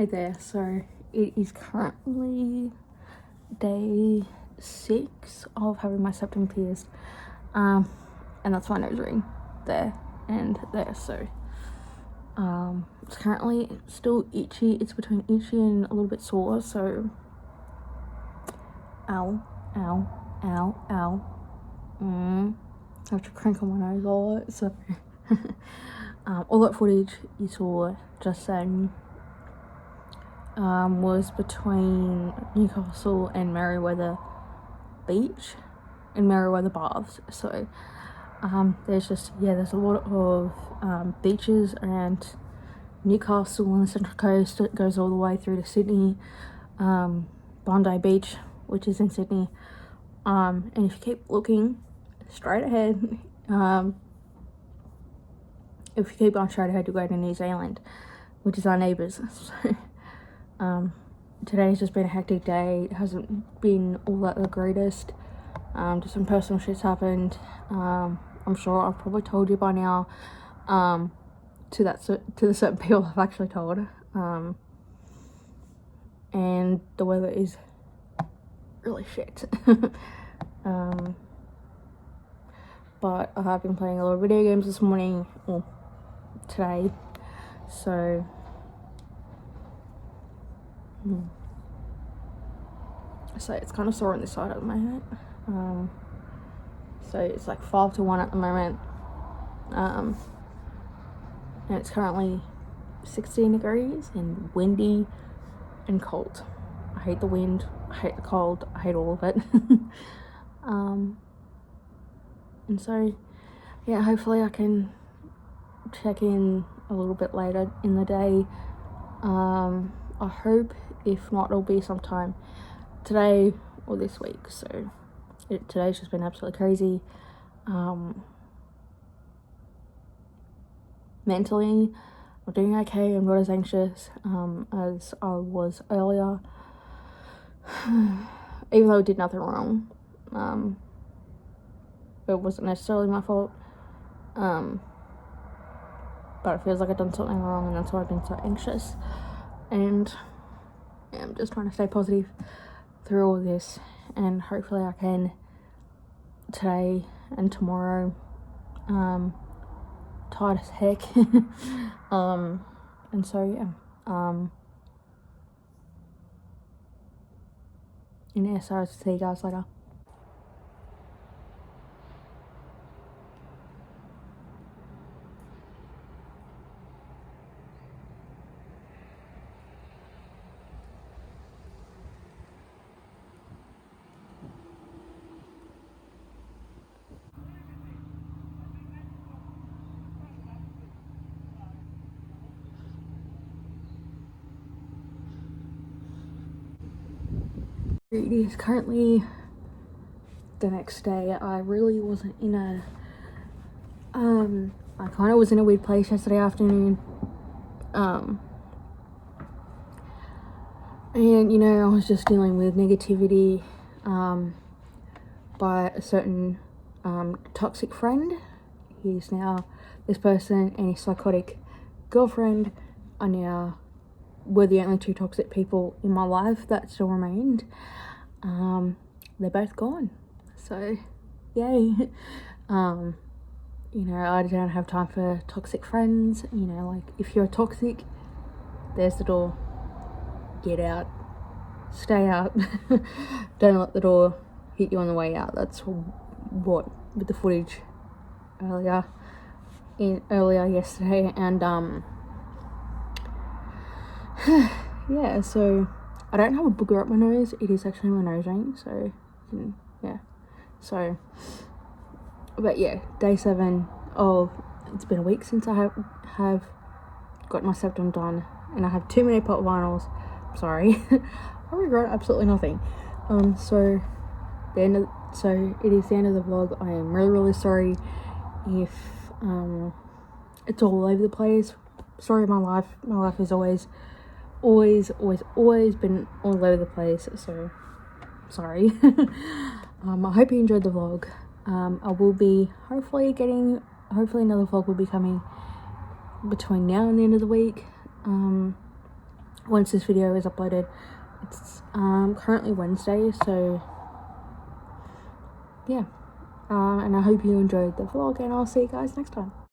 Hey there, so it is currently day 6 of having my septum pierced, and that's my nose ring there and there. So it's currently still itchy. It's between itchy and a little bit sore, so ow, ow, ow, ow. I have to crinkle my nose a lot. So all that footage you saw just then was between Newcastle and Merewether Beach and Merewether Baths. So there's a lot of beaches around Newcastle on the Central Coast. It goes all the way through to Sydney, Bondi Beach, which is in Sydney, and if you keep looking straight ahead, if you keep going straight ahead, you go to New Zealand, which is our neighbours. So today's just been a hectic day. It hasn't been all that the greatest. Just some personal shit's happened. I'm sure I've probably told you by now, to the certain people I've actually told. And the weather is really shit. But I have been playing a lot of video games this morning, or today, so it's kind of sore on this side at the moment. So it's like 5 to 1 at the moment, and it's currently 16 degrees and windy and cold. I hate the wind, I hate the cold, I hate all of it. And so yeah, hopefully I can check in a little bit later in the day. I hope, if not, it'll be sometime today or this week. So today's just been absolutely crazy. Mentally, I'm doing okay. I'm not as anxious as I was earlier. Even though I did nothing wrong. It wasn't necessarily my fault. But it feels like I've done something wrong, and that's why I've been so anxious. And yeah, I'm just trying to stay positive through all this, and hopefully I can today and tomorrow. Tired as heck. And so yeah. And yeah, so I'll see you guys later. It is currently the next day. I really wasn't in a I kind of was in a weird place yesterday afternoon, and you know, I was just dealing with negativity by a certain toxic friend. He's now, this person and his psychotic girlfriend were the only 2 toxic people in my life that still remained. They're both gone, so yay. You know, I don't have time for toxic friends. You know, like, if you're toxic, there's the door. Get out, stay out. Don't let the door hit you on the way out. That's what, with the footage earlier yesterday. And yeah, so I don't have a booger up my nose. It is actually my nose ring, so yeah. So, but yeah, day 7 of, it's been a week since I have got my septum done, and I have too many pop vinyls. Sorry. I regret absolutely nothing. So it is the end of the vlog. I am really sorry if it's all over the place. Sorry, my life is always been all over the place, so sorry. I hope you enjoyed the vlog. I will be hopefully another vlog will be coming between now and the end of the week. once this video is uploaded. It's currently Wednesday, so yeah. And I hope you enjoyed the vlog, and I'll see you guys next time.